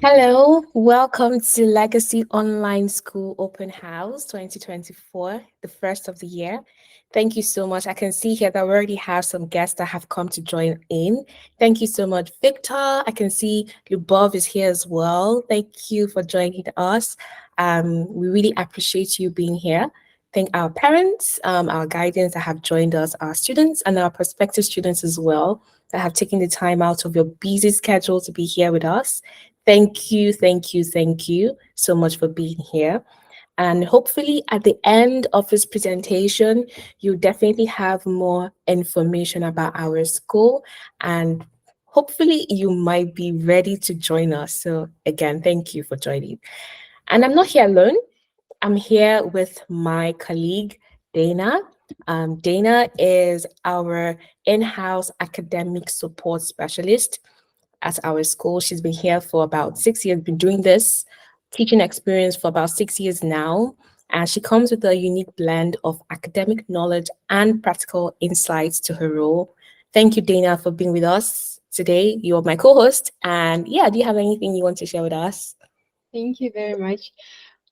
Hello, welcome to Legacy Online School Open House 2024, the first of the year. Thank you so much. I can see here that we already have some guests that have come to join in. Thank you so much, Victor. I can see Lubov is here as well. Thank you for joining us. We really appreciate you being here. Thank our parents, our guardians that have joined us, our students, and our prospective students as well that have taken the time out of your busy schedule to be here with us. Thank you so much for being here. And hopefully, at the end of this presentation, you definitely have more information about our school. And hopefully, you might be ready to join us. So, again, thank you for joining. And I'm not here alone, I'm here with my colleague, Dana. Dana is our in house academic support specialist at our school. She's been here for about 6 years, been doing this teaching experience for about 6 years now. And she comes with a unique blend of academic knowledge and practical insights to her role. Thank you, Dana, for being with us today. You're my co host. And yeah, do you have anything you want to share with us? Thank you very much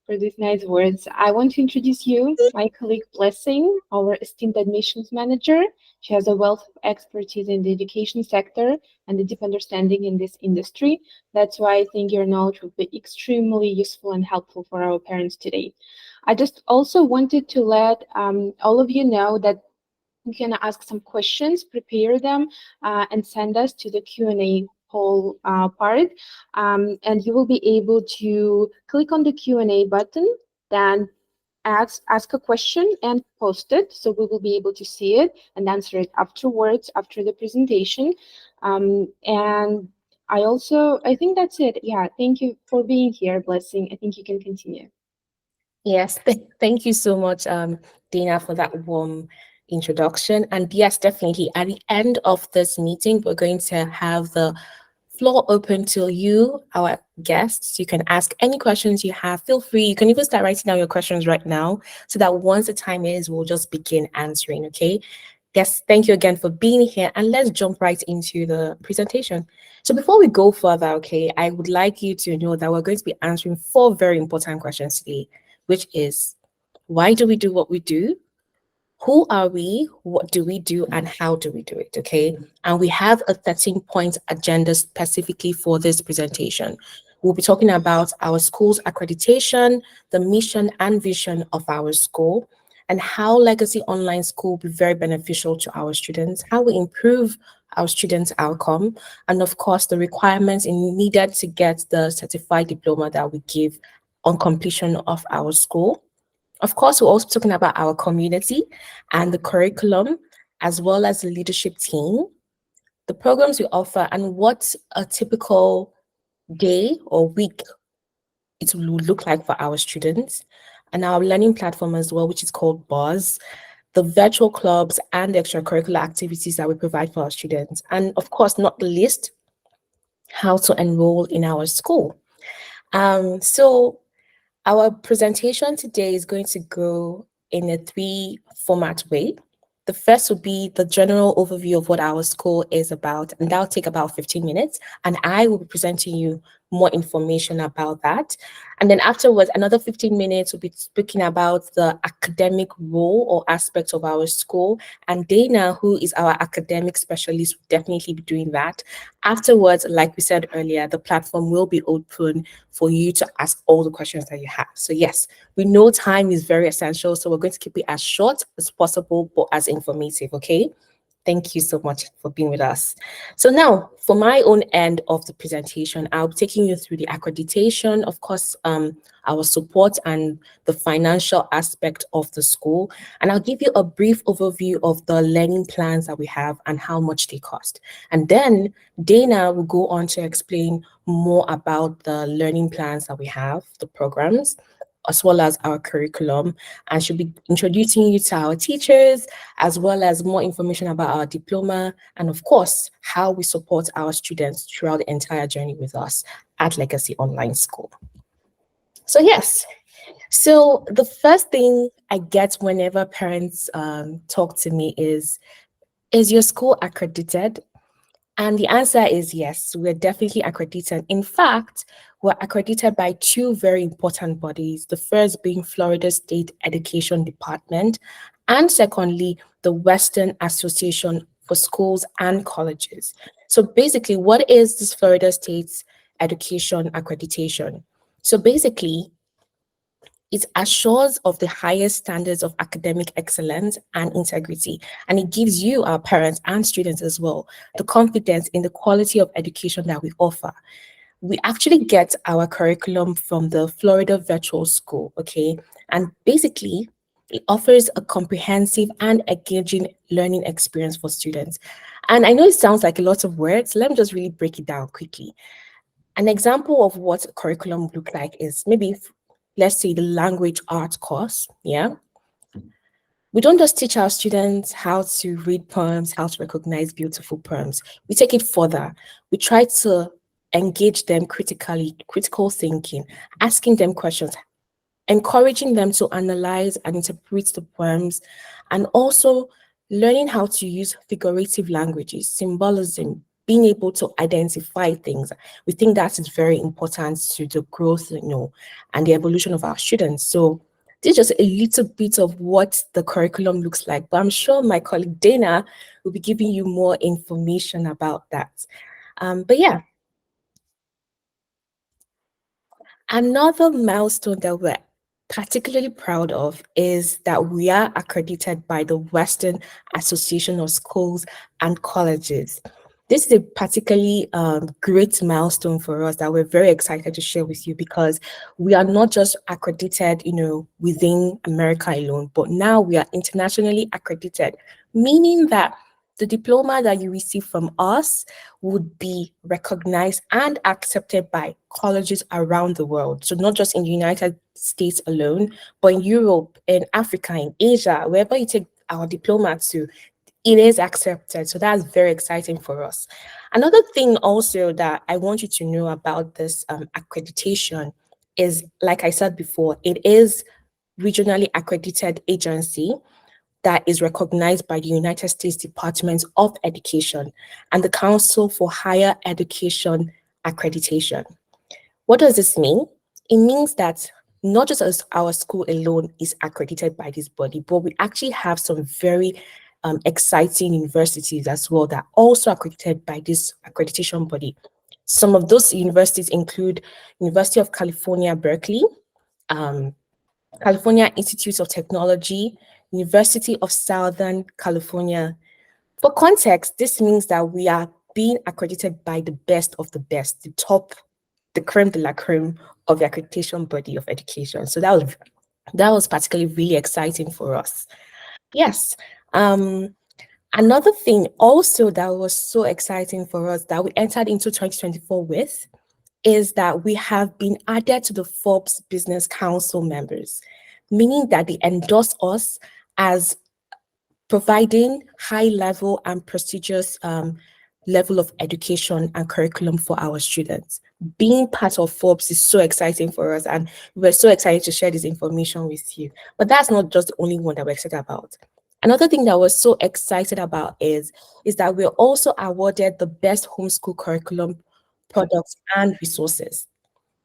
for these nice words. I want to introduce you, my colleague Blessing, our esteemed admissions manager. She has a wealth of expertise in the education sector and a deep understanding in this industry. That's why I think your knowledge will be extremely useful and helpful for our parents today. I just also wanted to let all of you know that you can ask some questions, prepare them, and send us to the Q&A whole part. And you will be able to click on the Q&A button, then ask a question and post it. So we will be able to see it and answer it afterwards, after the presentation. And I think that's it. Yeah, thank you for being here, Blessing. I think you can continue. Yes, thank you so much, Dana, for that warm introduction. And yes, definitely, at the end of this meeting, we're going to have the floor open to you, our guests. You can ask any questions you have. Feel free. You can even start writing down your questions right now so that once the time is, we'll just begin answering, okay? Yes, thank you again for being here. And let's jump right into the presentation. So before we go further, okay, I would like you to know that we're going to be answering four very important questions today, which is why do we do what we do? Who are we? What do we do? And how do we do it? Okay. And we have a 13-point agenda specifically for this presentation. We'll be talking about our school's accreditation, the mission and vision of our school, and how Legacy Online School will be very beneficial to our students, how we improve our students' outcome, and of course, the requirements needed to get the certified diploma that we give on completion of our school. Of course, we're also talking about our community and the curriculum, as well as the leadership team, the programs we offer, and what a typical day or week it will look like for our students, and our learning platform as well, which is called Buzz, the virtual clubs and the extracurricular activities that we provide for our students, and of course, not the least, how to enroll in our school. So our presentation today is going to go in a three format way. The first will be the general overview of what our school is about, and that'll take about 15 minutes. And I will be presenting you more information about that. And then afterwards, another 15 minutes will be speaking about the academic role or aspect of our school. And Dana, who is our academic specialist, will definitely be doing that. Afterwards, like we said earlier, the platform will be open for you to ask all the questions that you have. So, yes, we know time is very essential. So, we're going to keep it as short as possible, but as informative, okay? Thank you so much for being with us. So now, for my own end of the presentation, I'll be taking you through the accreditation, of course, our support and the financial aspect of the school. And I'll give you a brief overview of the learning plans that we have and how much they cost. And then Dana will go on to explain more about the learning plans that we have, the programs, as well as our curriculum. And she'll be introducing you to our teachers, as well as more information about our diploma, and of course, how we support our students throughout the entire journey with us at Legacy Online School. So, yes, so the first thing I get whenever parents talk to me is your school accredited? And the answer is yes, we're definitely accredited. In fact, we're accredited by two very important bodies, the first being Florida State Education Department, and secondly, the Western Association for Schools and Colleges. So basically, what is this Florida State's education accreditation? So basically, it assures of the highest standards of academic excellence and integrity, and it gives you, our parents and students as well, the confidence in the quality of education that we offer. We actually get our curriculum from the Florida Virtual School, okay? And basically, it offers a comprehensive and engaging learning experience for students. And I know it sounds like a lot of words. Let me just really break it down quickly. An example of what curriculum look like is maybe, let's say, the language arts course. Yeah, we don't just teach our students how to read poems, how to recognize beautiful poems. We take it further. We try to engage them critically, critical thinking, asking them questions, encouraging them to analyze and interpret the poems, and also learning how to use figurative languages, symbolism, being able to identify things. We think that is very important to the growth, and the evolution of our students. So this is just a little bit of what the curriculum looks like, but I'm sure my colleague Dana will be giving you more information about that. But yeah, another milestone that we're particularly proud of is that we are accredited by the Western Association of Schools and Colleges. This is a particularly great milestone for us that we're very excited to share with you, because we are not just accredited, within America alone, but now we are internationally accredited, meaning that the diploma that you receive from us would be recognized and accepted by colleges around the world. So not just in the United States alone, but in Europe, in Africa, in Asia, wherever you take our diploma to, it is accepted. So that's very exciting for us. Another thing also that I want you to know about this accreditation is, like I said before, it is regionally accredited agency that is recognized by the United States Department of Education and the Council for Higher Education Accreditation. What does this mean? It means that not just as our school alone is accredited by this body, but we actually have some very exciting universities as well that are also accredited by this accreditation body. Some of those universities include University of California, Berkeley, um, California Institute of Technology, University of Southern California. For context, this means that we are being accredited by the best of the best, the top, the creme de la creme of the accreditation body of education. So that was particularly really exciting for us. Yes. Another thing also that was so exciting for us that we entered into 2024 with is that we have been added to the Forbes Business Council members, meaning that they endorse us as providing high level and prestigious level of education and curriculum for our students. Being part of Forbes is so exciting for us, and we're so excited to share this information with you. But that's not just the only one that we're excited about. Another thing that we're so excited about is that we're also awarded the best homeschool curriculum, products, and resources.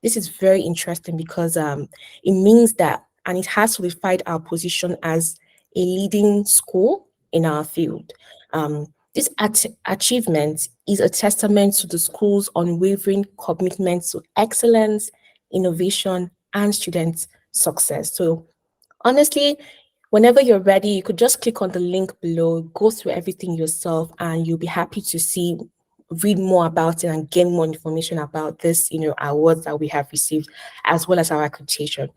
This is very interesting because it means that, and it has solidified our position as a leading school in our field. This achievement is a testament to the school's unwavering commitment to excellence, innovation, and student success. So honestly, whenever you're ready, you could just click on the link below, go through everything yourself, and you'll be happy to read more about it and gain more information about this, awards that we have received, as well as our accreditation.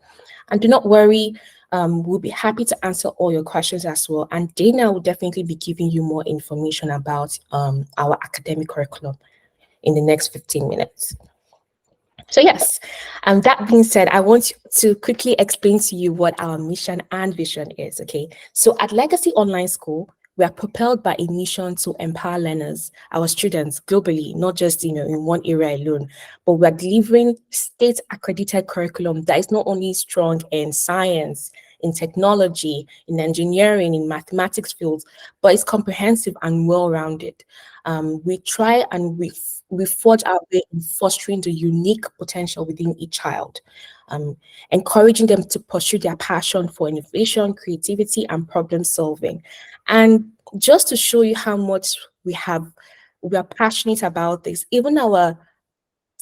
And do not worry, we'll be happy to answer all your questions as well. And Dana will definitely be giving you more information about our academic curriculum in the next 15 minutes. So yes, that being said, I want to quickly explain to you what our mission and vision is, okay? So at Legacy Online School, we are propelled by a mission to empower learners, our students globally, not just, in one area alone, but we're delivering state accredited curriculum that is not only strong in science, in technology, in engineering, in mathematics fields, but it's comprehensive and well-rounded. We try and we forge our way in fostering the unique potential within each child, um, encouraging them to pursue their passion for innovation, creativity, and problem solving. And just to show you how much we are passionate about this, even our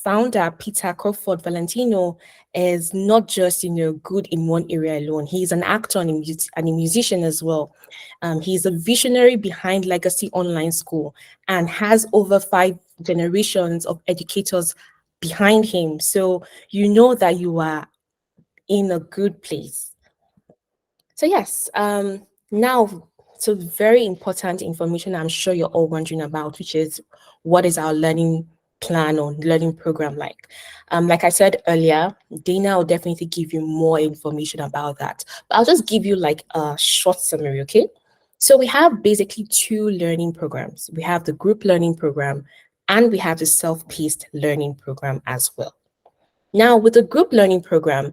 founder, Peter Crawford Valentino, is not just, good in one area alone. He's an actor and and a musician as well. He's a visionary behind Legacy Online School and has over 5 generations of educators behind him. So you know that you are in a good place. So yes, now so very important information I'm sure you're all wondering about, which is what is our learning plan or learning program like? Like I said earlier, Dana will definitely give you more information about that. But I'll just give you like a short summary, okay? So we have basically 2 learning programs. We have the group learning program and we have the self-paced learning program as well. Now, with the group learning program,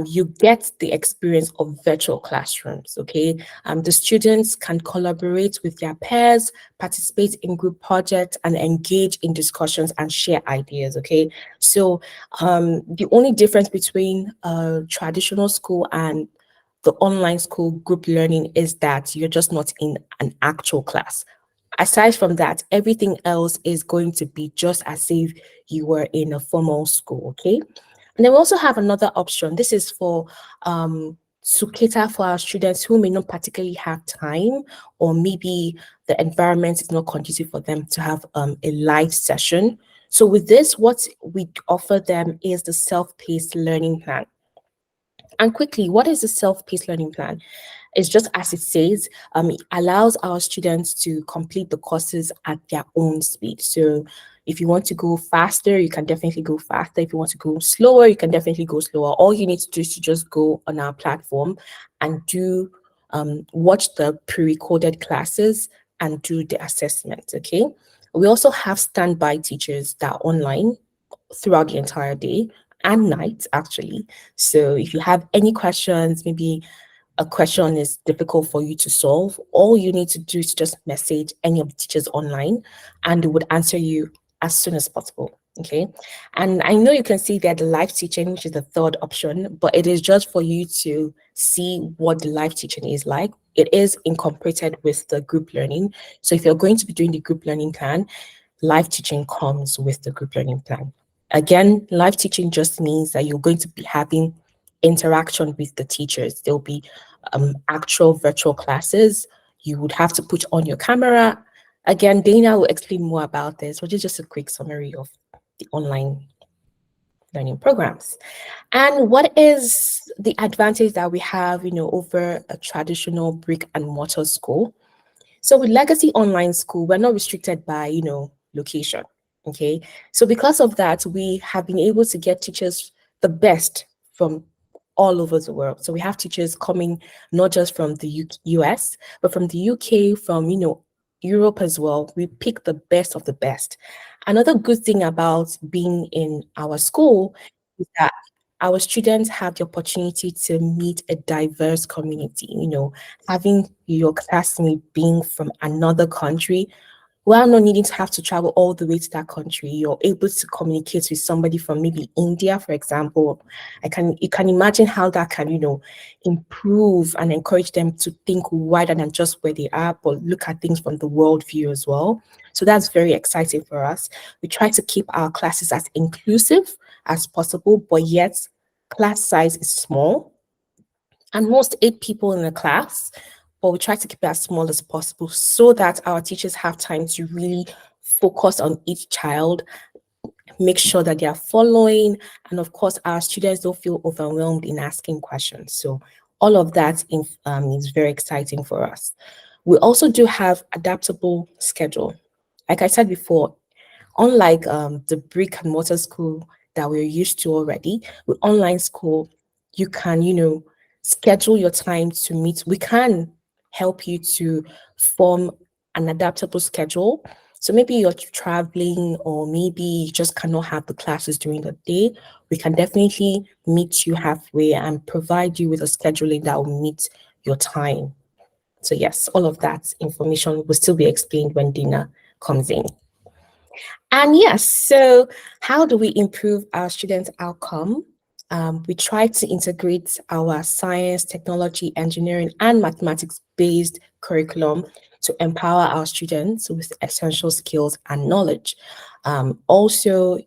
you get the experience of virtual classrooms, okay? The students can collaborate with their peers, participate in group projects, and engage in discussions and share ideas, okay? So the only difference between traditional school and the online school group learning is that you're just not in an actual class. Aside from that, everything else is going to be just as if you were in a formal school, okay? And then we also have another option. This is for to cater for our students who may not particularly have time, or maybe the environment is not conducive for them to have a live session. So with this, what we offer them is the self-paced learning plan. And quickly, what is the self-paced learning plan? It's just as it says, it allows our students to complete the courses at their own speed. So if you want to go faster, you can definitely go faster. If you want to go slower, you can definitely go slower. All you need to do is to just go on our platform and watch the pre-recorded classes and do the assessment, okay? We also have standby teachers that are online throughout the entire day and night, actually. So if you have any questions, maybe a question is difficult for you to solve, all you need to do is just message any of the teachers online and they would answer you as soon as possible. Okay. And I know you can see that the live teaching, which is the third option, but it is just for you to see what the live teaching is like. It is incorporated with the group learning. So if you're going to be doing the group learning plan, live teaching comes with the group learning plan. Again, live teaching just means that you're going to be having interaction with the teachers. There'll be actual virtual classes. You would have to put on your camera. Again, Dana will explain more about this, which is just a quick summary of the online learning programs. And what is the advantage that we have, over a traditional brick and mortar school? So with Legacy Online School, we're not restricted by, location. Okay. So because of that, we have been able to get teachers the best from all over the world. So we have teachers coming not just from the US, but from the UK, from, Europe as well. We pick the best of the best. Another good thing about being in our school is that our students have the opportunity to meet a diverse community, having your classmate being from another country, while not needing to have to travel all the way to that country, you're able to communicate with somebody from maybe India, for example. You can imagine how that can, improve and encourage them to think wider than just where they are, but look at things from the world view as well. So that's very exciting for us. We try to keep our classes as inclusive as possible, but yet class size is small and most 8 people in a class, but we try to keep it as small as possible so that our teachers have time to really focus on each child, make sure that they are following, and of course, our students don't feel overwhelmed in asking questions. So all of that is very exciting for us. We also do have adaptable schedule. Like I said before, unlike the brick and mortar school that we're used to already, with online school, you can, schedule your time to meet. We can help you to form an adaptable schedule So maybe you're traveling or maybe you just cannot have the classes during the day. We can definitely meet you halfway and provide you with a scheduling that will meet your time. So yes, all of that information will still be explained when Dina comes in. And yes, so how do we improve our students' outcome? We try to integrate our science, technology, engineering, and mathematics based curriculum to empower our students with essential skills and knowledge. Also,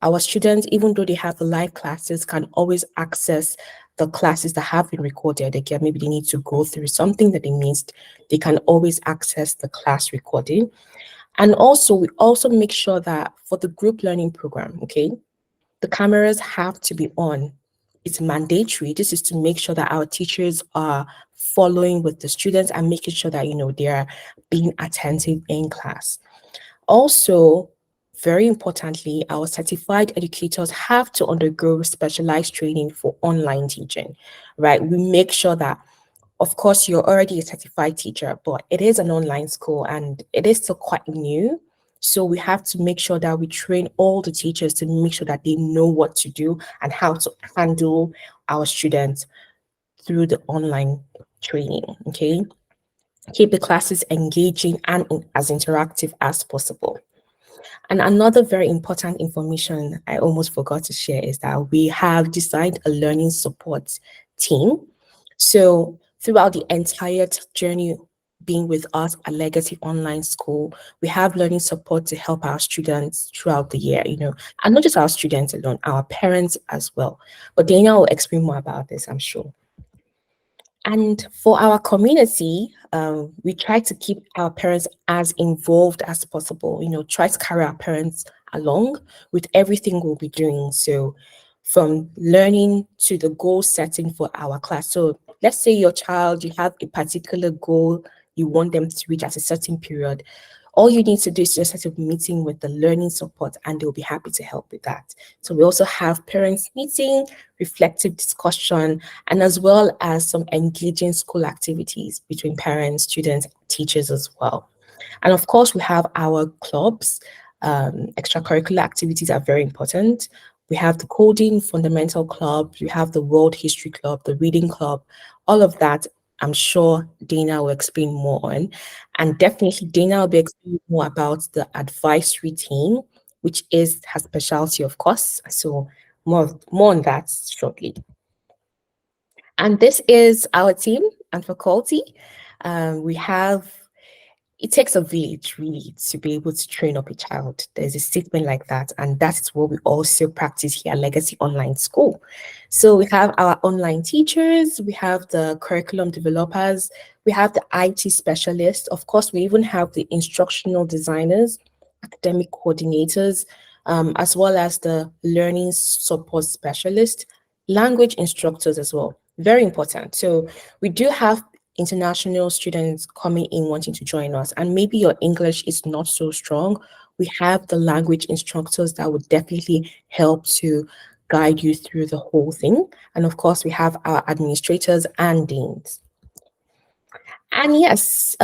our students, even though they have the live classes, can always access the classes that have been recorded. Again, maybe they need to go through something that they missed. They can always access the class recording. And also, we also make sure that for the group learning program, okay, the cameras have to be on. It's mandatory. This is to make sure that our teachers are following with the students and making sure that, they are being attentive in class. Also, very importantly, our certified educators have to undergo specialized training for online teaching, right? We make sure that, of course, you're already a certified teacher, but it is an online school and it is still quite new. So we have to make sure that we train all the teachers to make sure that they know what to do and how to handle our students through the online training. Okay. Keep the classes engaging and as interactive as possible. And another very important information I almost forgot to share is that we have designed a learning support team. So throughout the entire journey being with us at Legacy Online School, we have learning support to help our students throughout the year, and not just our students alone, our parents as well. But Dana will explain more about this, I'm sure. And for our community, we try to keep our parents as involved as possible, try to carry our parents along with everything we'll be doing. So, from learning to the goal setting for our class. So, let's say your child, you have a particular goal you want them to reach at a certain period. All you need to do is just set up a meeting with the learning support, and they'll be happy to help with that. So, we also have parents meeting, reflective discussion, and as well as some engaging school activities between parents, students, teachers as well. And of course, we have our clubs. Extracurricular activities are very important. We have the coding fundamental club, we have the world history club, the reading club, all of that. I'm sure Dana will explain more on. And definitely, Dana will be explaining more about the advisory team, which is her specialty, of course. So, more on that shortly. And this is our team and faculty. We have it takes a village really to be able to train up a child. There's a statement like that, and that's what we also practice here at Legacy Online School. So we have our online teachers, we have the curriculum developers, we have the IT specialists. Of course, we even have the instructional designers, academic coordinators, as well as the learning support specialist, language instructors as well. Very important. So we do have international students coming in wanting to join us, and maybe your English is not so strong, we have the language instructors that would definitely help to guide you through the whole thing. And of course, we have our administrators and deans. And yes,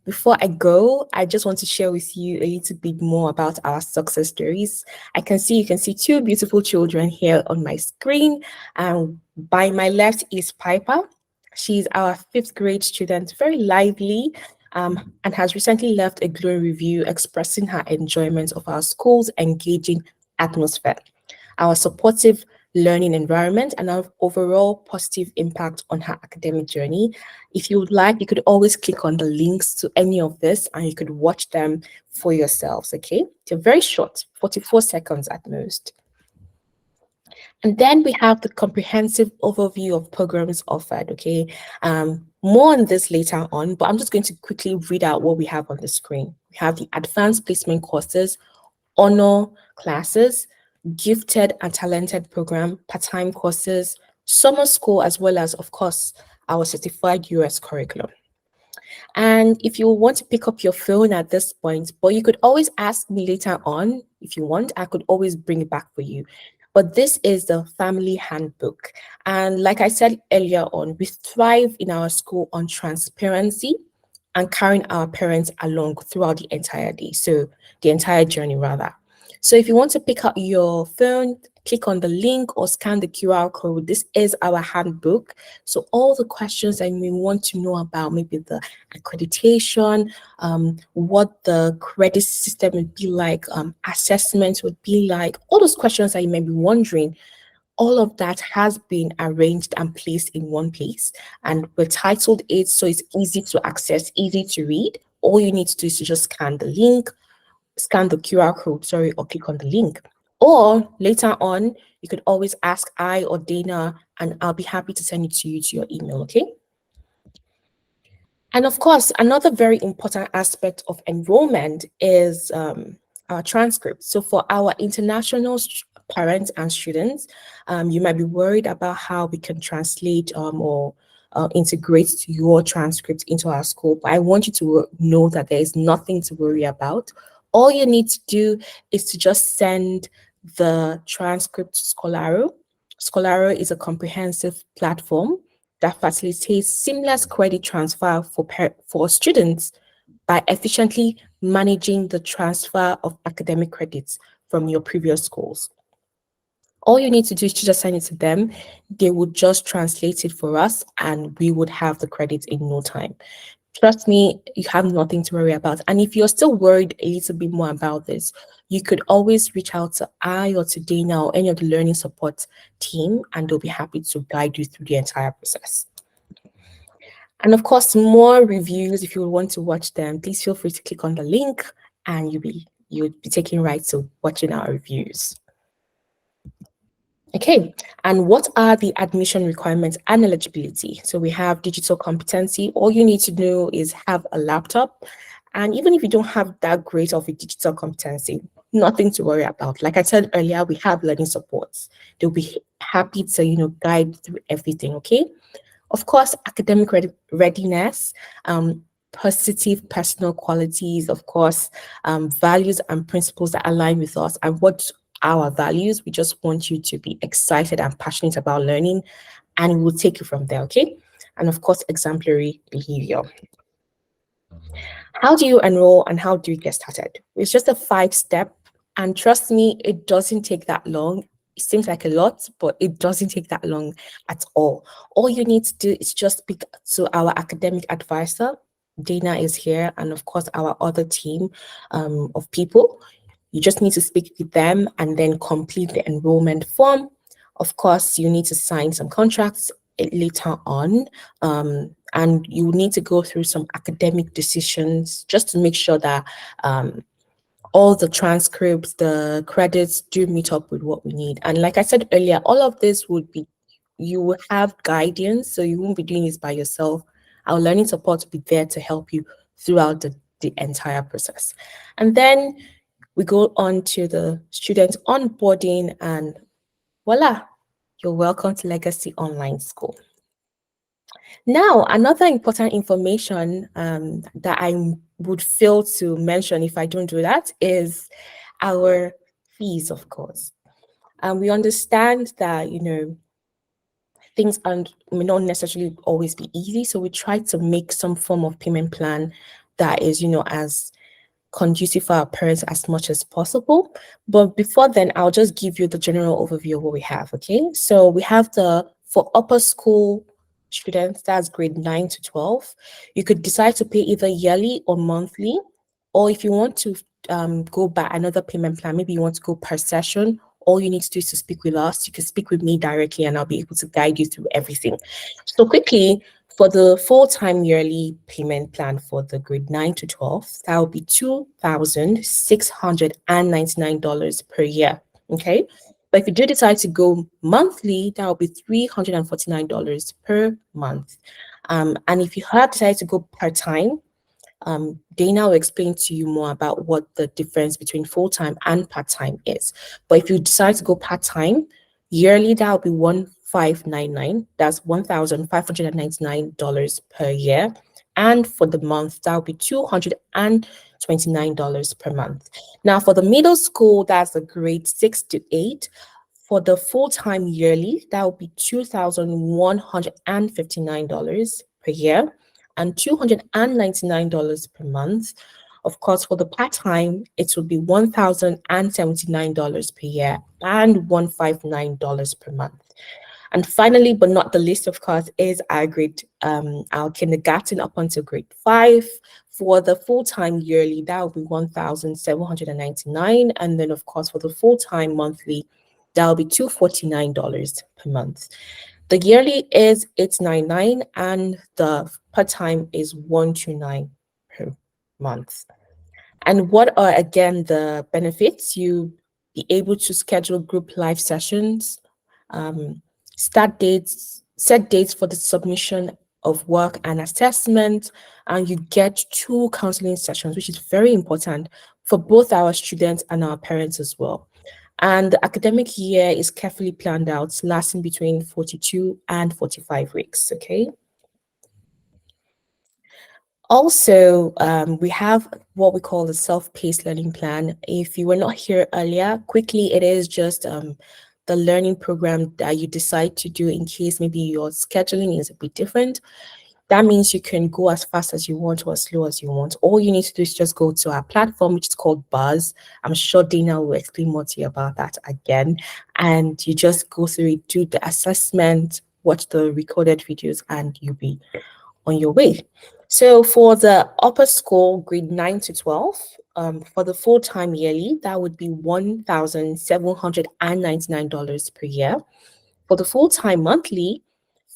before I go, I just want to share with you a little bit more about our success stories. You can see two beautiful children here on my screen. By my left is Piper. She's our fifth grade student, very lively, and has recently left a glowing review expressing her enjoyment of our school's engaging atmosphere, our supportive learning environment, and our overall positive impact on her academic journey. If you would like, you could always click on the links to any of this and you could watch them for yourselves, okay? They're very short, 44 seconds at most. And then we have the comprehensive overview of programs offered, okay? More on this later on, but I'm just going to quickly read out what we have on the screen. We have the advanced placement courses, honor classes, gifted and talented program, part-time courses, summer school, as well as, of course, our certified US curriculum. And if you want to pick up your phone at this point, but you could always ask me later on if you want, I could always bring it back for you. But this is the family handbook. And like I said earlier on, we thrive in our school on transparency, and carrying our parents along throughout the entire day. So the entire journey rather. So if you want to pick up your phone, click on the link or scan the QR code. This is our handbook. So all the questions that you may want to know about, maybe the accreditation, what the credit system would be like, assessments would be like, all those questions that you may be wondering, all of that has been arranged and placed in one place. And we're titled it so it's easy to access, easy to read. All you need to do is to just scan the QR code, sorry, or click on the link. Or later on, you could always ask I or Dana, and I'll be happy to send it to you to your email, okay? And of course, another very important aspect of enrollment is our transcript. So for our international parents and students, you might be worried about how we can translate or integrate your transcript into our school. But I want you to know that there is nothing to worry about. All you need to do is to just send the transcript to Scholaro. Scholaro is a comprehensive platform that facilitates seamless credit transfer for students by efficiently managing the transfer of academic credits from your previous schools. All you need to do is to just send it to them. They would just translate it for us and we would have the credits in no time. Trust me, you have nothing to worry about. And if you're still worried a little bit more about this, you could always reach out to I or to Dana or any of the learning support team, and they'll be happy to guide you through the entire process. And of course, more reviews, if you want to watch them, please feel free to click on the link and you'll be taken right to watching our reviews. Okay, and what are the admission requirements and eligibility? So we have digital competency. All you need to know is have a laptop. And even if you don't have that great of a digital competency, nothing to worry about. Like I said earlier, we have learning supports. They'll be happy to, guide through everything, okay? Of course, academic readiness, positive personal qualities, of course, values and principles that align with us and what our values. We just want you to be excited and passionate about learning, and we'll take you from there, okay? And of course, exemplary behavior. How do you enroll and how do you get started? It's just a 5-step, and trust me, it doesn't take that long. It seems like a lot, but it doesn't take that long at all. All you need to do is just speak to our academic advisor. Dana is here, and of course, our other team of people. You just need to speak with them and then complete the enrollment form. Of course, you need to sign some contracts later on, and you need to go through some academic decisions just to make sure that all the transcripts, the credits do meet up with what we need. And like I said earlier, all of this would be, you will have guidance, so you won't be doing this by yourself. Our learning support will be there to help you throughout the entire process. And then we go on to the student onboarding, and voila, you're welcome to Legacy Online School. Now, another important information that I would fail to mention if I don't do that is our fees, of course. We understand that, things may not necessarily always be easy, so we try to make some form of payment plan that is, as conducive for our parents as much as possible. But before then, I'll just give you the general overview of what we have, okay? So we have for upper school students, that's grade 9 to 12, you could decide to pay either yearly or monthly, or if you want to go by another payment plan, maybe you want to go per session, all you need to do is to speak with us. You can speak with me directly and I'll be able to guide you through everything. So quickly, for the full-time yearly payment plan for the grade 9 to 12, that will be $2,699 per year, okay? But if you do decide to go monthly, that will be $349 per month. And if you have decided to go part-time, Dana will explain to you more about what the difference between full-time and part-time is. But if you decide to go part-time, yearly, that will be 1,599. That's $1,599 per year. And for the month, that will be $229 per month. Now, for the middle school, that's the grade 6 to 8. For the full-time yearly, that will be $2,159 per year. and $299 per month. Of course, for the part-time, it will be $1,079 per year and $159 per month. And finally, but not the least, of course, is our kindergarten up until grade 5. For the full-time yearly, that will be 1,799. And then, of course, for the full-time monthly, that will be $249 per month. The yearly is 899 and the part-time is 129 per month. And what are again the benefits? You be able to schedule group live sessions, um, set dates for the submission of work and assessment, and you get 2 counseling sessions, which is very important for both our students and our parents as well. And the academic year is carefully planned out, lasting between 42 and 45 weeks. Okay. Also, we have what we call the self-paced learning plan. If you were not here earlier, quickly, it is just the learning program that you decide to do in case maybe your scheduling is a bit different. That means you can go as fast as you want or as slow as you want. All you need to do is just go to our platform, which is called Buzz. I'm sure Dana will explain more to you about that again. And you just go through it, do the assessment, watch the recorded videos, and you'll be on your way. So for the upper school, grade 9 to 12, for the full-time yearly, that would be $1,799 per year. For the full-time monthly,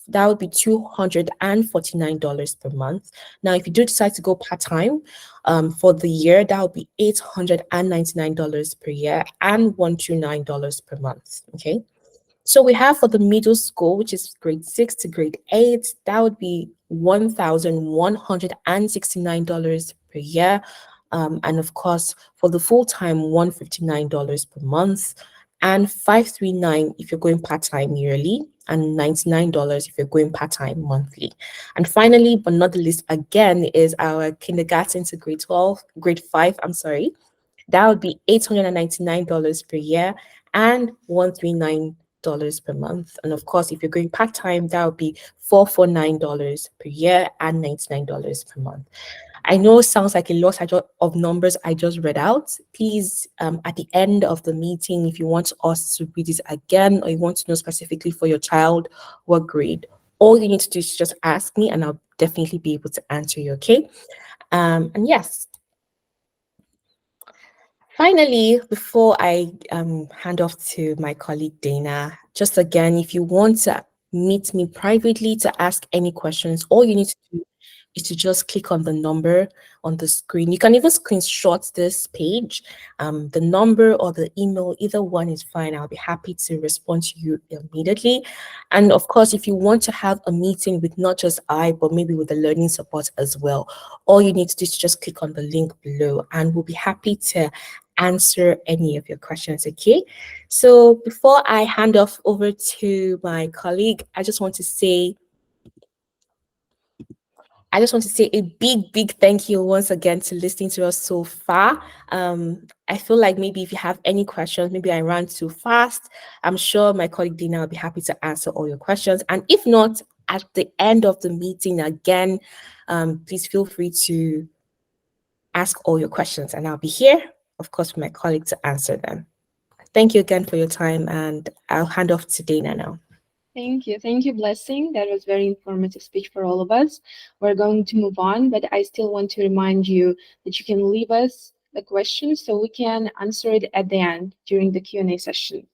that would be $249 per month. Now, if you do decide to go part-time, for the year, that would be $899 per year and $129 per month. Okay. So we have for the middle school, which is grade 6 to grade 8, that would be $1,169 per year. And of course, for the full time, $159 per month, and $539 if you're going part time yearly, and $99 if you're going part time monthly. And finally, but not the least, again, is our kindergarten to grade 5, I'm sorry. That would be $899 per year and $139 per month. And of course, if you're going part-time, that would be $449 per year and $99 per month. I know it sounds like a lot of numbers I just read out. Please, at the end of the meeting, if you want us to read this again or you want to know specifically for your child what grade, all you need to do is just ask me and I'll definitely be able to answer you, okay? And yes, finally, before I hand off to my colleague Dana, just again, if you want to meet me privately to ask any questions, all you need to do is to just click on the number on the screen. You can even screenshot this page, the number or the email, either one is fine. I'll be happy to respond to you immediately. And of course, if you want to have a meeting with not just I, but maybe with the learning support as well, all you need to do is just click on the link below and we'll be happy to answer any of your questions, okay? So before I hand off over to my colleague, I just want to say a big, big thank you once again to listening to us so far. I feel like maybe if you have any questions, maybe I ran too fast. I'm sure my colleague Dina will be happy to answer all your questions. And if not, at the end of the meeting again, please feel free to ask all your questions and I'll be here, of course, with my colleague to answer them. Thank you again for your time and I'll hand off to Dana now. Thank you. Thank you, Blessing. That was very informative speech for all of us. We're going to move on, but I still want to remind you that you can leave us the question so we can answer it at the end during the Q&A session.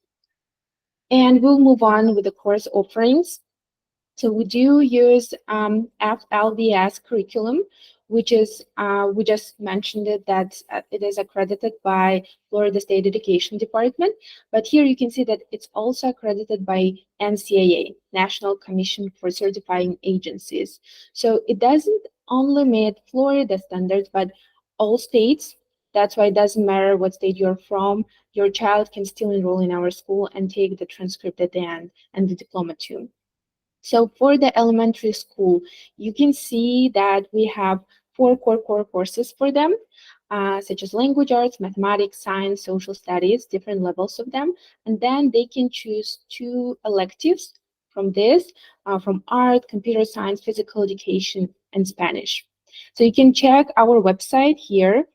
And we'll move on with the course offerings. So we do use FLDS curriculum, which is, we just mentioned it, that it is accredited by Florida State Education Department. But here you can see that it's also accredited by NCAA, National Commission for Certifying Agencies. So it doesn't only meet Florida standards, but all states. That's why it doesn't matter what state you're from, your child can still enroll in our school and take the transcript at the end and the diploma too. So for the elementary school, you can see that we have 4 core courses for them, such as language arts, mathematics, science, social studies, different levels of them. And then they can choose 2 electives from this, from art, computer science, physical education, and Spanish. So you can check our website here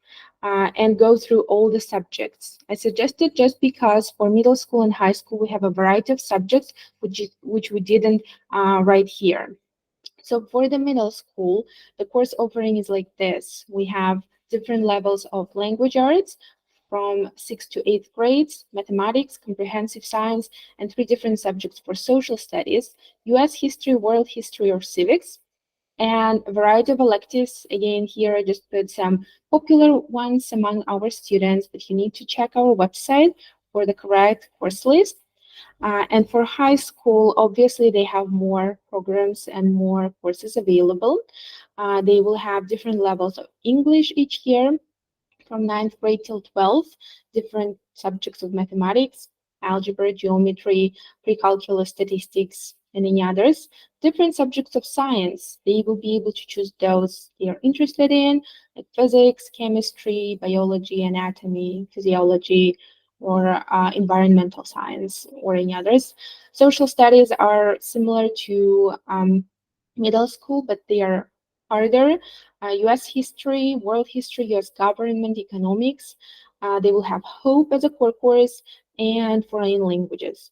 and go through all the subjects. I suggested just because for middle school and high school we have a variety of subjects which we didn't write here. So for the middle school, the course offering is like this. We have different levels of language arts from 6th to 8th grades, mathematics, comprehensive science, and three different subjects for social studies, US history, world history, or civics, and a variety of electives. Again, here I just put some popular ones among our students, but you need to check our website for the correct course list. And for high school, obviously, they have more programs and more courses available. They will have different levels of English each year, from ninth grade till 12th, different subjects of mathematics, algebra, geometry, pre-calculus, statistics, and any others. Different subjects of science, they will be able to choose those they are interested in, like physics, chemistry, biology, anatomy, physiology, or environmental science, or any others. Social studies are similar to middle school, but they are harder. US history, world history, US government, economics. They will have Hope as a core course and foreign languages.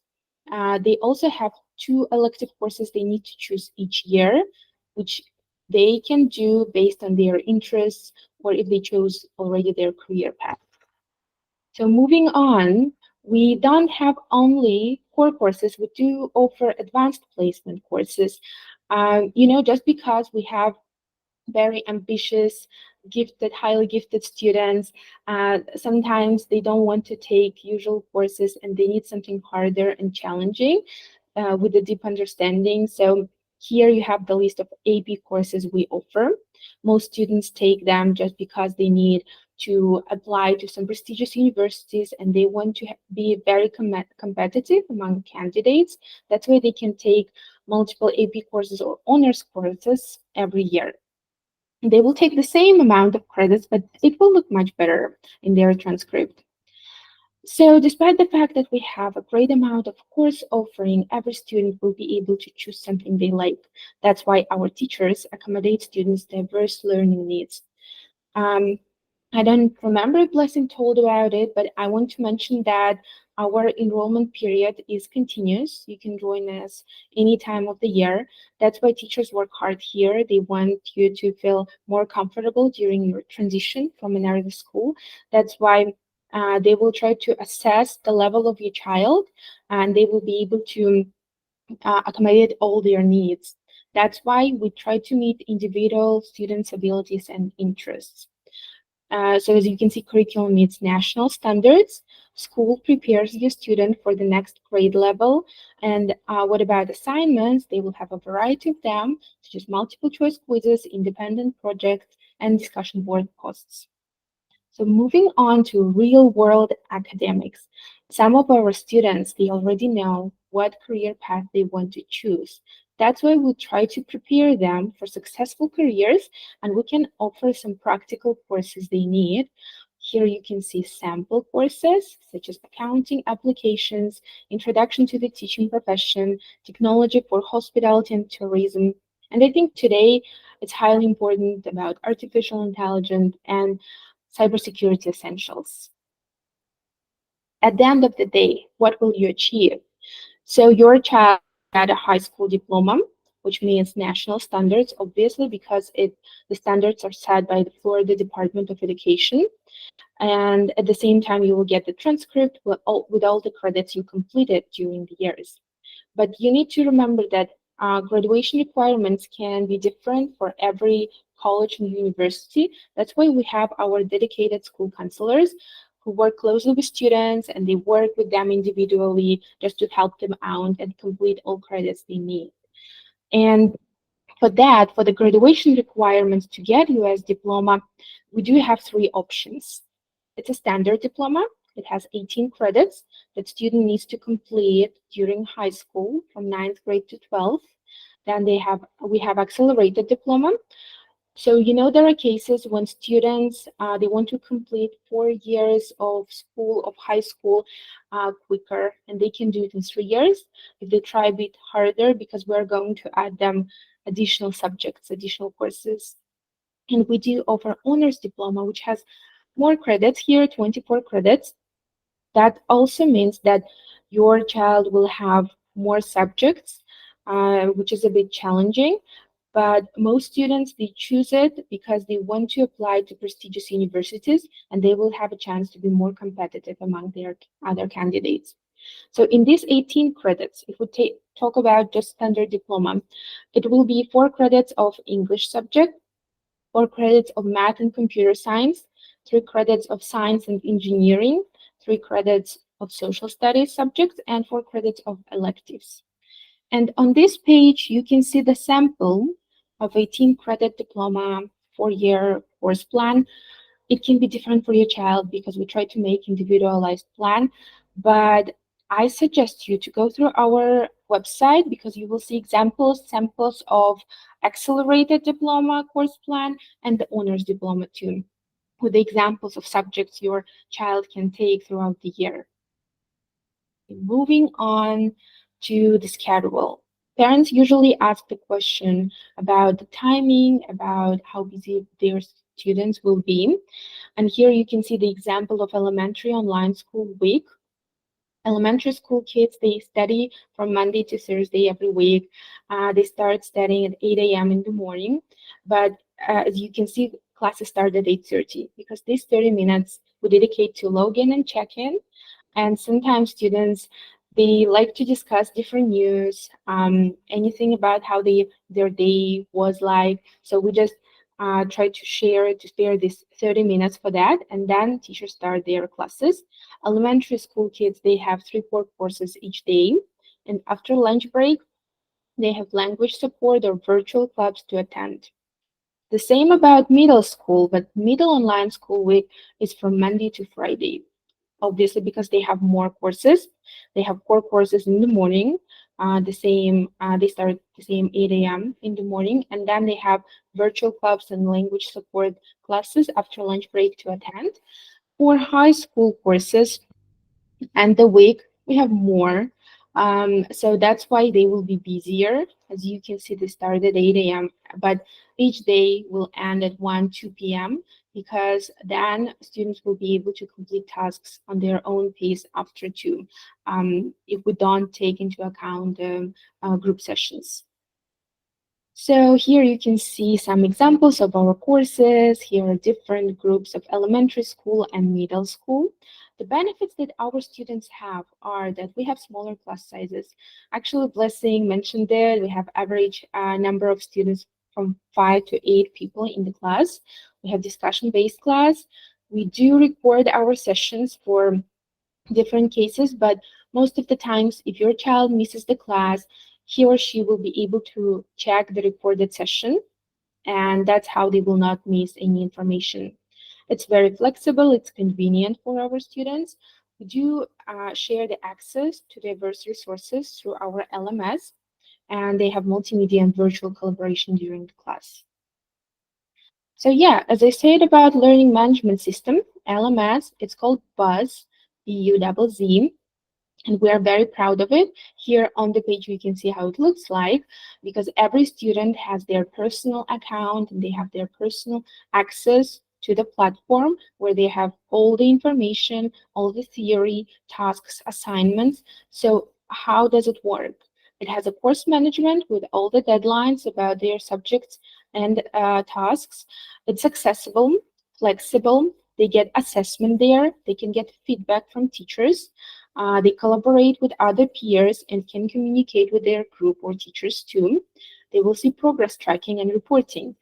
They also have two elective courses they need to choose each year, which they can do based on their interests or if they chose already their career path. So moving on, we don't have only core courses, we do offer advanced placement courses. Just because we have very ambitious, gifted, highly gifted students. Sometimes they don't want to take usual courses and they need something harder and challenging with a deep understanding. So here you have the list of AP courses we offer. Most students take them just because they need to apply to some prestigious universities and they want to be very competitive among candidates. That's why they can take multiple AP courses or honors courses every year. They will take the same amount of credits, but it will look much better in their transcript. So, despite the fact that we have a great amount of course offering, every student will be able to choose something they like. That's why our teachers accommodate students' diverse learning needs. Um, I don't remember if Blessing told about it, but I want to mention that our enrollment period is continuous. You can join us any time of the year. That's why teachers work hard here. They want you to feel more comfortable during your transition from an area school. That's why they will try to assess the level of your child and they will be able to accommodate all their needs. That's why we try to meet individual students' abilities and interests. So as you can see, curriculum meets national standards. School prepares your student for the next grade level. And what about assignments? They will have a variety of them, such as multiple choice quizzes, independent projects, and discussion board posts. So moving on to real world academics, some of our students, they already know what career path they want to choose. That's why we try to prepare them for successful careers and we can offer some practical courses they need. Here you can see sample courses such as accounting applications, introduction to the teaching profession, technology for hospitality and tourism. And I think today it's highly important about artificial intelligence and cybersecurity essentials. At the end of the day, what will you achieve? So your child will get a high school diploma, which means national standards, obviously, because the standards are set by the Florida Department of Education. And at the same time, you will get the transcript with all the credits you completed during the years. But you need to remember that graduation requirements can be different for every college and university. That's why we have our dedicated school counselors who work closely with students and they work with them individually just to help them out and complete all credits they need. And for that, for the graduation requirements to get US diploma, we do have three options. It's a standard diploma. It has 18 credits that student needs to complete during high school from ninth grade to 12th. Then we have accelerated diploma. So there are cases when students they want to complete 4 years of high school quicker, and they can do it in 3 years if they try a bit harder because we're going to add them additional subjects, additional courses. And we do offer honors diploma, which has more credits here, 24 credits. That also means that your child will have more subjects, which is a bit challenging. But most students, they choose it because they want to apply to prestigious universities and they will have a chance to be more competitive among their other candidates. So in these 18 credits, if we talk about just standard diploma, it will be 4 credits of English subject, 4 credits of math and computer science, 3 credits of science and engineering, 3 credits of social studies subjects, and 4 credits of electives. And on this page, you can see the sample of 18 credit diploma 4-year course plan. It can be different for your child because we try to make individualized plan, but I suggest you to go through our website because you will see samples of accelerated diploma course plan and the honors diploma too, with the examples of subjects your child can take throughout the year. Moving on to the schedule. Parents usually ask the question about the timing, about how busy their students will be. And here you can see the example of elementary online school week. Elementary school kids, they study from Monday to Thursday every week. They start studying at 8 a.m. in the morning. But as you can see, classes start at 8:30 because these 30 minutes we dedicate to login and check-in. And sometimes students, they like to discuss different news, anything about how their day was like. So we just try to spare this 30 minutes for that, and then teachers start their classes. Elementary school kids, they have 3 core courses each day, and after lunch break, they have language support or virtual clubs to attend. The same about middle school, but middle online school week is from Monday to Friday, obviously because they have more courses. They have 4 courses in the morning. They start the same 8 a.m. in the morning, and then they have virtual clubs and language support classes after lunch break to attend. For high school courses, and the week we have more. So that's why they will be busier. As you can see, they start at 8 a.m., but each day will end at 1, 2 p.m. because then students will be able to complete tasks on their own pace after 2, if we don't take into account group sessions. So here you can see some examples of our courses. Here are different groups of elementary school and middle school. The benefits that our students have are that we have smaller class sizes. Actually, Blessing mentioned that we have average number of students from 5 to 8 people in the class. We have discussion-based class. We do record our sessions for different cases, but most of the times, if your child misses the class, he or she will be able to check the recorded session, and that's how they will not miss any information. It's very flexible, it's convenient for our students. We do share the access to diverse resources through our LMS, and they have multimedia and virtual collaboration during the class. So yeah, as I said about learning management system, LMS, it's called BUZZ, BUZZ, and we are very proud of it. Here on the page, we can see how it looks like because every student has their personal account and they have their personal access to the platform where they have all the information, all the theory, tasks, assignments. So how does it work? It has a course management with all the deadlines about their subjects and tasks. It's accessible, flexible. They get assessment there. They can get feedback from teachers. They collaborate with other peers and can communicate with their group or teachers too. They will see progress tracking and reporting.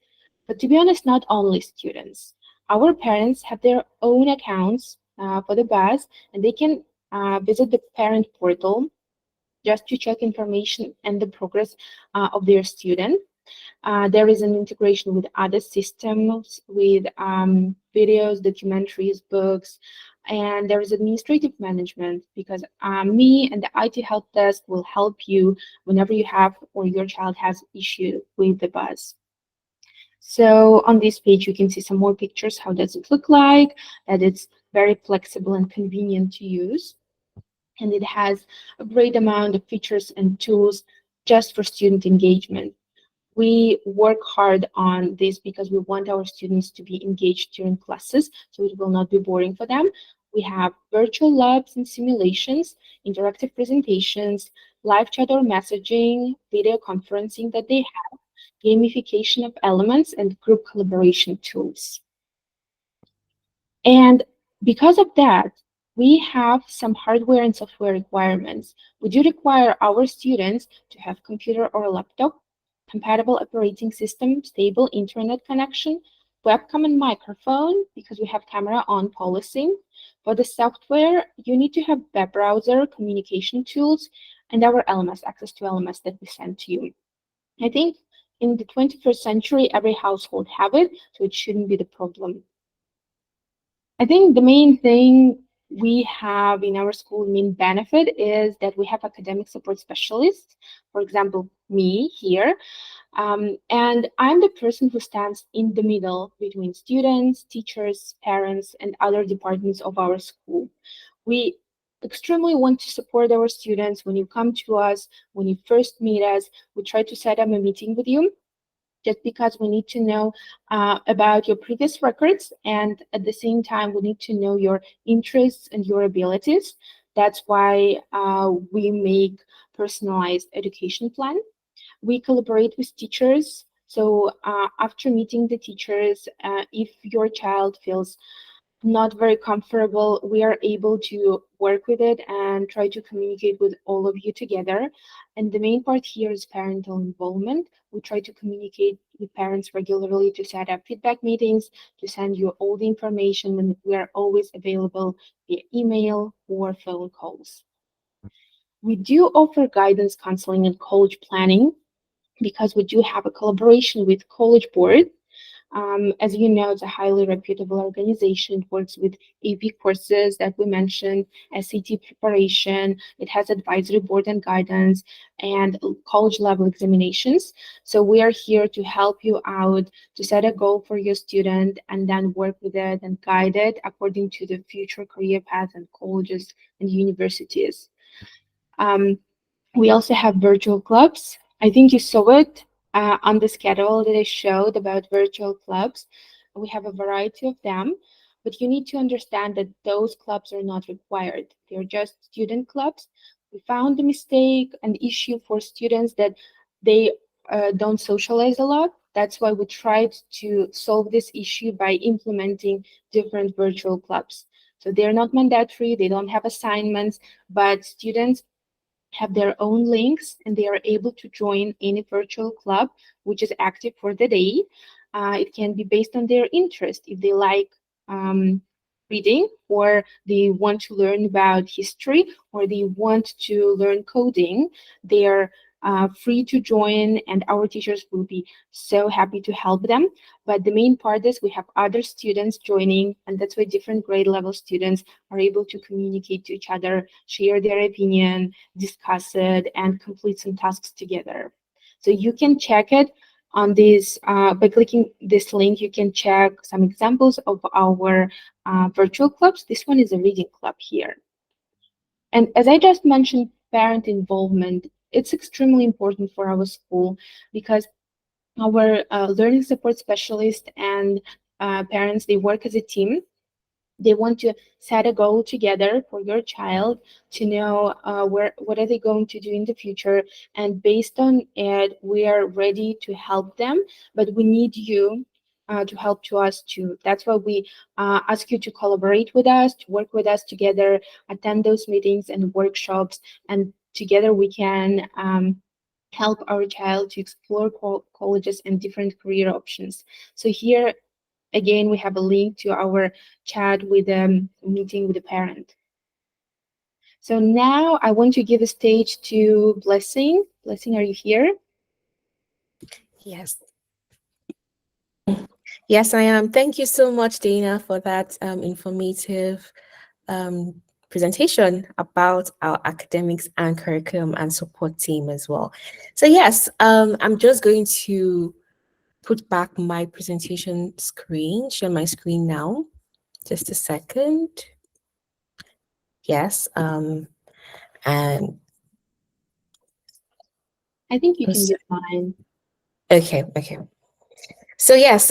But to be honest, not only students. Our parents have their own accounts for the BAS, and they can visit the parent portal just to check information and the progress of their student. There is an integration with other systems, with videos, documentaries, books, and there is administrative management because me and the IT help desk will help you whenever you have or your child has issue with the bus. So on this page, you can see some more pictures. How does it look like? That it's very flexible and convenient to use. And it has a great amount of features and tools just for student engagement. We work hard on this because we want our students to be engaged during classes, so it will not be boring for them. We have virtual labs and simulations, interactive presentations, live chat or messaging, video conferencing that they have, gamification of elements, and group collaboration tools. And because of that, we have some hardware and software requirements. We do require our students to have computer or laptop, compatible operating system, stable internet connection, webcam and microphone because we have camera on policy. For the software, you need to have web browser, communication tools, and our LMS, access to LMS that we send to you. I think in the 21st century, every household have it, so it shouldn't be the problem. I think the main thing we have in our school, main benefit is that we have academic support specialists. For example, me here, and I'm the person who stands in the middle between students, teachers, parents, and other departments of our school. We extremely want to support our students. When you come to us, when you first meet us, we try to set up a meeting with you just because we need to know about your previous records, and at the same time we need to know your interests and your abilities. That's why we make personalized education plan. We collaborate with teachers, so after meeting the teachers, if your child feels not very comfortable, we are able to work with it and try to communicate with all of you together. And the main part here is parental involvement. We try to communicate with parents regularly to set up feedback meetings, to send you all the information, and we are always available via email or phone calls. We do offer guidance counseling and college planning because we do have a collaboration with College Board. As you know, it's a highly reputable organization. It works with AP courses that we mentioned, SAT preparation. It has advisory board and guidance and college level examinations. So we are here to help you out to set a goal for your student and then work with it and guide it according to the future career path and colleges and universities. Um, we also have virtual clubs. I think you saw it on the schedule that I showed about virtual clubs. We have a variety of them, but you need to understand that those clubs are not required. They're just student clubs. We found a mistake, an issue for students that they don't socialize a lot. That's why we tried to solve this issue by implementing different virtual clubs. So they're not mandatory, they don't have assignments, but students have their own links and they are able to join any virtual club which is active for the day. It can be based on their interest. If they like reading, or they want to learn about history, or they want to learn coding, they are free to join, and our teachers will be so happy to help them. But the main part is we have other students joining, and that's why different grade level students are able to communicate to each other, share their opinion, discuss it, and complete some tasks together. So you can check it on this by clicking this link. You can check some examples of our virtual clubs. This one is a reading club here. And as I just mentioned, parent involvement, it's extremely important for our school because our learning support specialist and parents, they work as a team. They want to set a goal together for your child to know what are they going to do in the future, and based on it we are ready to help them, but we need you to help to us too. That's why we ask you to collaborate with us, to work with us together, attend those meetings and workshops, and together we can help our child to explore colleges and different career options. So here again, we have a link to our chat with a meeting with a parent. So now I want to give a stage to Blessing. Blessing, are you here? Yes. Yes, I am. Thank you so much, Dana, for that informative um, presentation about our academics and curriculum and support team as well. So yes, I'm just going to put back my presentation screen, share my screen now. Just a second. Yes, and I think you can use mine. Okay, okay. So yes,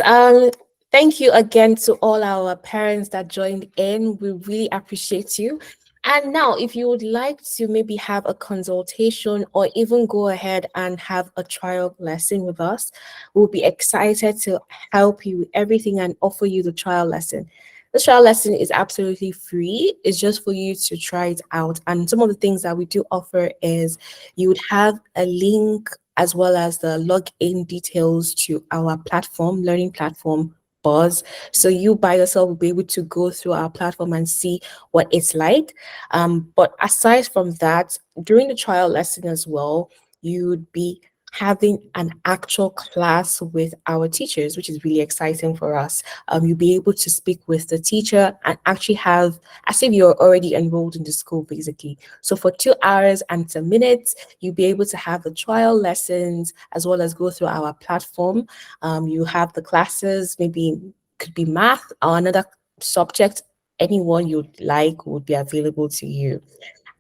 thank you again to all our parents that joined in. We really appreciate you. And now, if you would like to maybe have a consultation or even go ahead and have a trial lesson with us, we'll be excited to help you with everything and offer you the trial lesson. The trial lesson is absolutely free. It's just for you to try it out. And some of the things that we do offer is you would have a link as well as the login details to our platform, learning platform, Buzz. So you by yourself will be able to go through our platform and see what it's like. But aside from that, during the trial lesson as well, you would be having an actual class with our teachers, which is really exciting for us. You'll be able to speak with the teacher and actually have as if you're already enrolled in the school, basically. So for 2 hours and 10 minutes, you'll be able to have the trial lessons as well as go through our platform. You have the classes, maybe could be math or another subject, anyone you'd like would be available to you.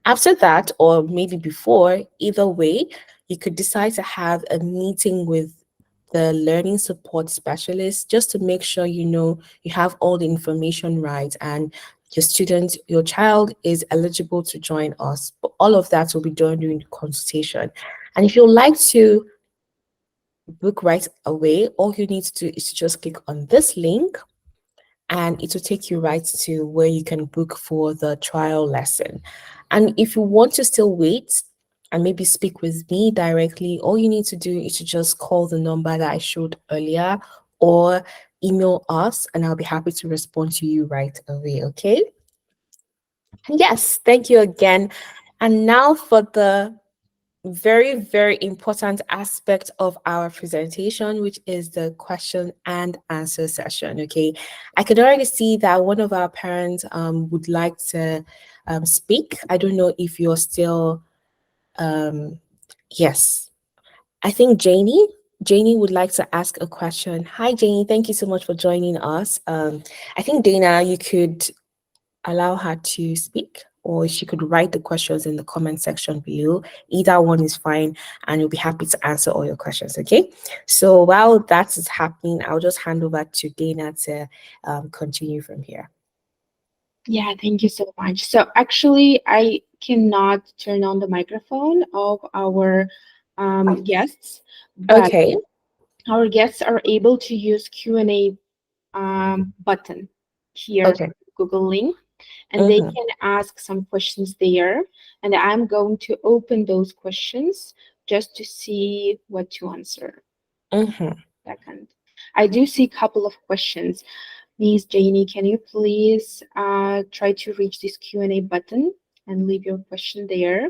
After that, or maybe before, either way, you could decide to have a meeting with the learning support specialist just to make sure you know you have all the information right and your student, your child is eligible to join us. But all of that will be done during the consultation. And if you'd like to book right away, all you need to do is to just click on this link and it will take you right to where you can book for the trial lesson. And if you want to still wait and maybe speak with me directly, all you need to do is to just call the number that I showed earlier or email us, and I'll be happy to respond to you right away. Okay. Yes, thank you again. And now for the very, very important aspect of our presentation, which is the question and answer session. Okay, I could already see that one of our parents would like to speak. I don't know if you're still, um, yes, I think Janie. Janie would like to ask a question. Hi, Janie. Thank you so much for joining us. I think Dana, you could allow her to speak, or she could write the questions in the comment section below. Either one is fine, and we'll be happy to answer all your questions. Okay. So while that is happening, I'll just hand over to Dana to continue from here. Yeah, thank you so much. So actually, I cannot turn on the microphone of our guests, but Okay. our guests are able to use Q&A button here, Okay. Google link, and they Mm-hmm. can ask some questions there. And I'm going to open those questions just to see what to answer. Mm-hmm. Second, I do see a couple of questions. Miss Janie, can you please try to reach this Q&A button and leave your question there?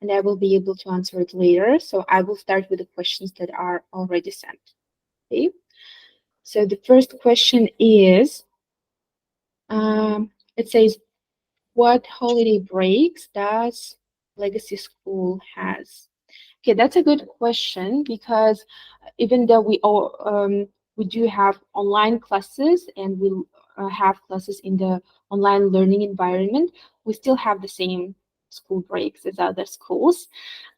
And I will be able to answer it later. So I will start with the questions that are already sent. Okay. So the first question is, it says, what holiday breaks does Legacy School has? Okay, that's a good question because even though we do have online classes and we have classes in the online learning environment, we still have the same school breaks as other schools.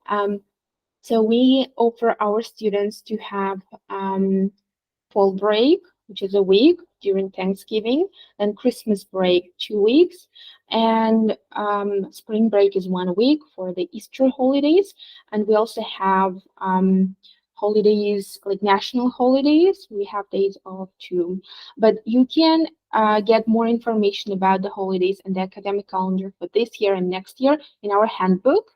Um, so we offer our students to have fall break, which is a week during Thanksgiving, then Christmas break, 2 weeks, and spring break is 1 week for the Easter holidays. And we also have holidays like national holidays. We have days off too. But you can get more information about the holidays and the academic calendar for this year and next year in our handbook.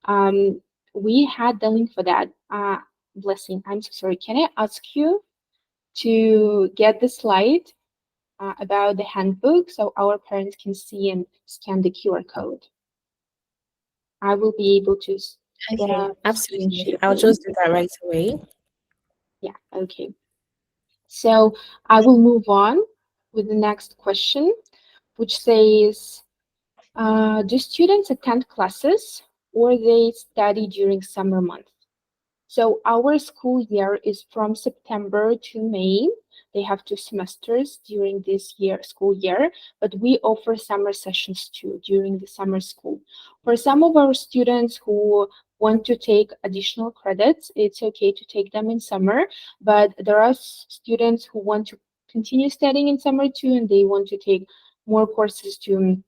Um, we had the link for that. Blessing, I'm so sorry. Can I ask you to get the slide about the handbook so our parents can see and scan the QR code? I will be able to Okay. screen Absolutely. share I'll this. just do that right away. Yeah, okay. So I will move on with the next question, which says, do students attend classes or they study during summer months? So our school year is from September to May. They have 2 semesters during this year school year, but we offer summer sessions too during the summer school. For some of our students who want to take additional credits, it's okay to take them in summer, but there are students who want to continue studying in summer too, and they want to take more courses to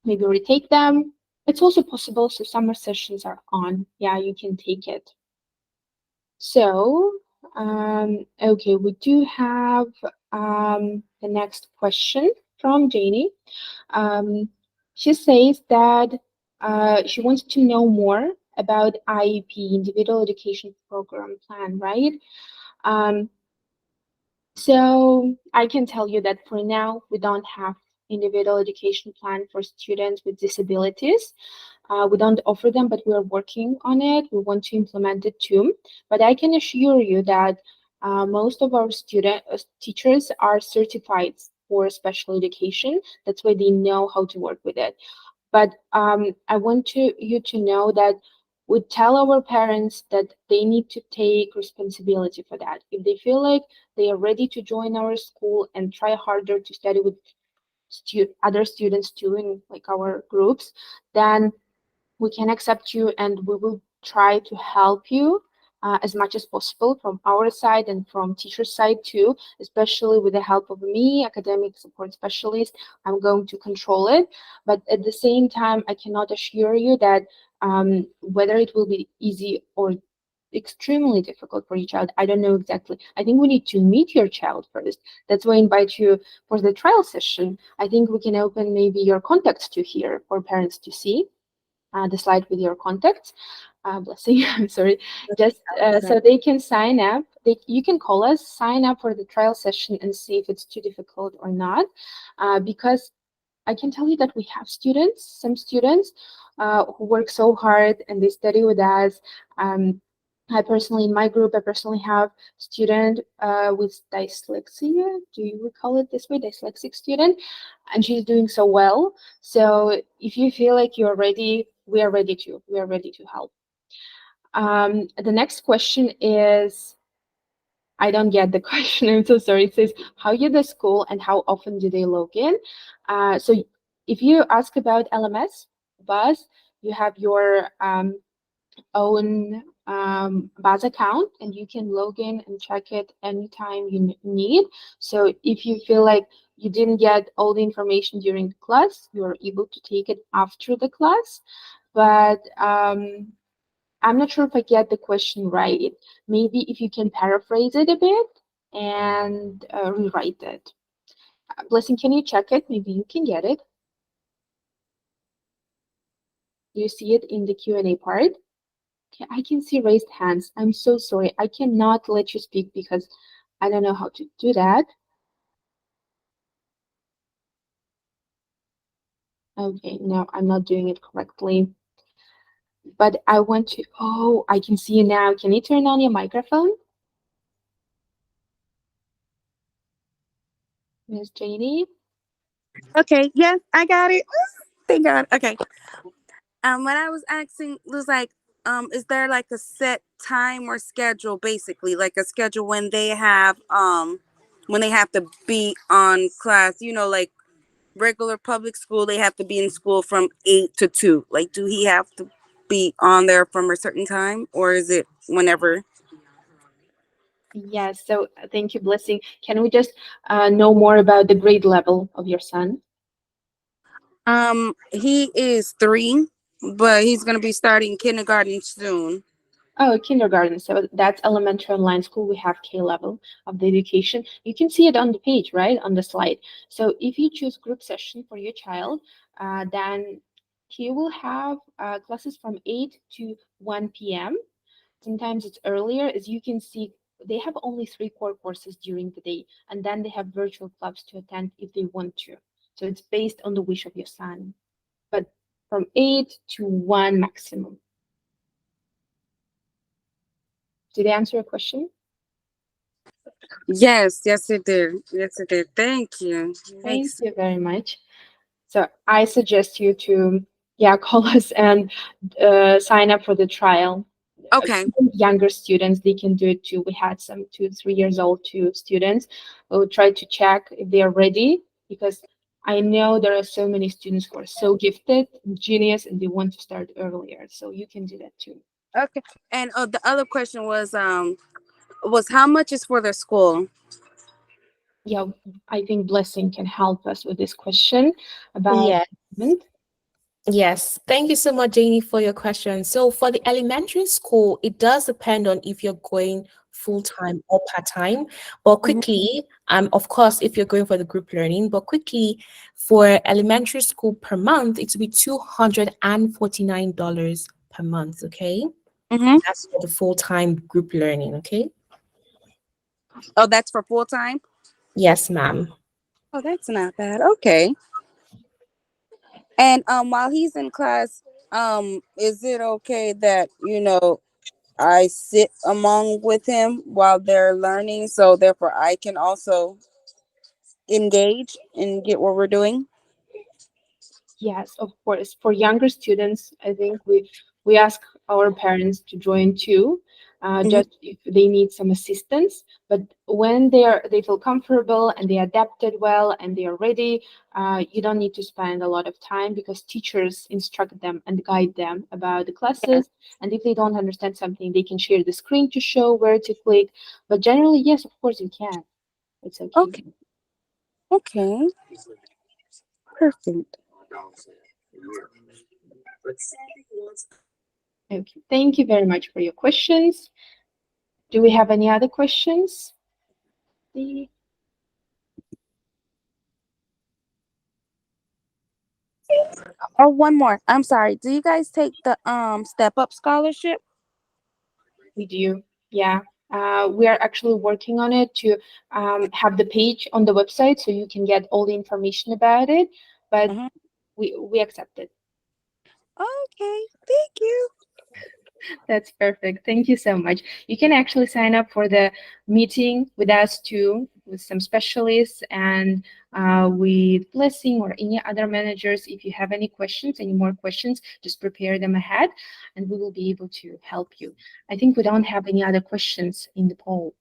maybe retake them. It's also possible, so summer sessions are on. Yeah, you can take it. So, okay, we do have the next question from Janie. Um, she says that she wants to know more about IEP, Individual Education Program Plan, right? Um, so I can tell you that for now, we don't have individual education plan for students with disabilities. We don't offer them, but we're working on it. We want to implement it too. But I can assure you that most of our teachers are certified for special education. That's why they know how to work with it. But I want you to know that we tell our parents that they need to take responsibility for that. If they feel like they are ready to join our school and try harder to study with other students too in like our groups, then we can accept you and we will try to help you as much as possible from our side and from teacher side too, especially with the help of me, academic support specialist. I'm going to control it, but at the same time, I cannot assure you that whether it will be easy or extremely difficult for your child. I don't know exactly. I think we need to meet your child first. That's why I invite you for the trial session. I think we can open maybe your contacts to here for parents to see the slide with your contacts. Blessing, I'm sorry. Just so they can sign up. You can call us, sign up for the trial session, and see if it's too difficult or not. Because I can tell you that we have students, some students who work so hard and they study with us. I personally, in my group, I personally have student with dyslexia. Do you call it this way, dyslexic student? And she's doing so well. So if you feel like you're ready, we are ready to. We are ready to help. The next question is, I don't get the question. I'm so sorry. It says, how you the school and how often do they log in? So if you ask about LMS, bus, you have your own bus account and you can log in and check it anytime you need. So if you feel like you didn't get all the information during the class, you're able to take it after the class. But I'm not sure if I get the question right. Maybe if you can paraphrase it a bit and rewrite it. Blessing, can you check it? Maybe you can get it. Do you see it in the Q&A part? Okay, I can see raised hands. I'm so sorry. I cannot let you speak because I don't know how to do that. Okay, no, I'm not doing it correctly. But I want to, oh, I can see you now. Can you turn on your microphone, Miss Janie? Okay, yes, I got it. Thank God. Okay. What I was asking was like, is there like a set time or schedule, basically, like a schedule when they have to be on class? You know, like regular public school, they have to be in school from 8 to 2. Like, do he have to be on there from a certain time, or is it whenever? Yes, so thank you, Blessing. Can we just know more about the grade level of your son? He is 3, but he's gonna be starting kindergarten soon. Oh, kindergarten. So that's elementary online school. We have K level of the education. You can see it on the page, right? On the slide. So if you choose group session for your child, then he will have classes from 8 to 1 p.m. Sometimes it's earlier. As you can see, they have only 3 core courses during the day, and then they have virtual clubs to attend if they want to. So it's based on the wish of your son, but from 8 to 1 maximum. Did I answer your question? Yes, yes, it did. Yes, it did. Thank you. Thank Thanks. you very much. So I suggest you to, yeah, call us and sign up for the trial. Okay. Even younger students, they can do it too. We had some 2, 3 years old two students. We'll try to check if they are ready because I know there are so many students who are so gifted, genius, and they want to start earlier. So you can do that too. Okay. And the other question was how much is for their school? Yeah, I think Blessing can help us with this question about Yeah. payment. Yes, thank you so much, Janie, for your question. So for the elementary school, it does depend on if you're going full-time or part-time. But Mhm. quickly, of course, if you're going for the group learning, but quickly for elementary school per month, it will be $249 per month, okay? Mhm. That's for the full-time group learning, okay? Oh, that's for full time. Yes, ma'am. Oh, that's not bad. Okay. And while he's in class, is it okay that I sit among with him while they're learning, so therefore I can also engage and get what we're doing? Yes, of course. For younger students, I think we ask our parents to join too, Hmm. just if they need some assistance. But when they feel comfortable and they adapted well and they are ready, you don't need to spend a lot of time because teachers instruct them and guide them about the classes. And if they don't understand something, they can share the screen to show where to click. But generally, yes, of course you can. It's okay. Okay. Okay. Perfect. Okay. Thank you very much for your questions. Do we have any other questions? The- Oh, one more. I'm sorry. Do you guys take the step up scholarship? We do, yeah. We are actually working on it to have the page on the website so you can get all the information about it. But Hmm. we accept it. Okay. Thank you. That's perfect. Thank you so much. You can actually sign up for the meeting with us too, with some specialists and with Blessing or any other managers. If you have any questions, any more questions, just prepare them ahead and we will be able to help you. I think we don't have any other questions in the poll.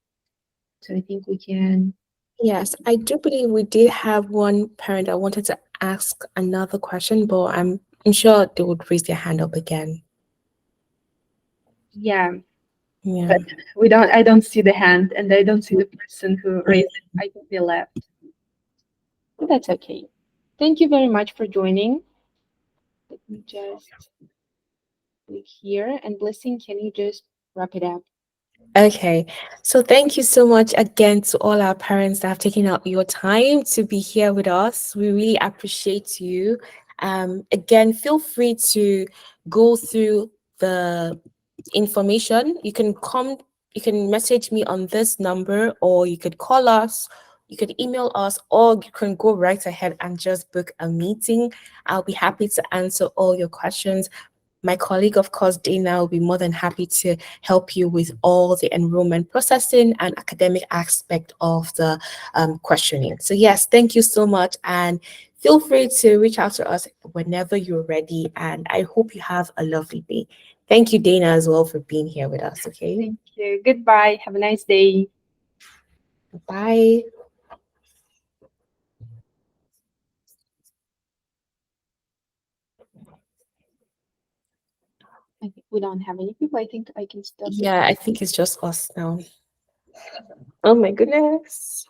So I think we can, Yes, I do believe we did have one parent that wanted to ask another question, but I'm sure they would raise their hand up again. yeah, Yeah. but I don't see the hand and I don't see the person who raised it. I think they left. But that's okay. Thank you very much for joining. Let me just click here and Blessing, can you just wrap it up? Okay, so thank you so much again to all our parents that have taken out your time to be here with us. We really appreciate you. Again, feel free to go through the information. You can message me on this number, or you could call us, you could email us, or you can go right ahead and just book a meeting. I'll be happy to answer all your questions. My colleague, of course, Dana, will be more than happy to help you with all the enrollment processing and academic aspect of the questioning. So, yes, thank you so much. And feel free to reach out to us whenever you're ready. And I hope you have a lovely day. Thank you, Dana, as well, for being here with us. Okay. Thank you. Goodbye. Have a nice day. Bye. I think we don't have any people. I think I can stop it. Yeah, I think it's just us now. Oh my goodness.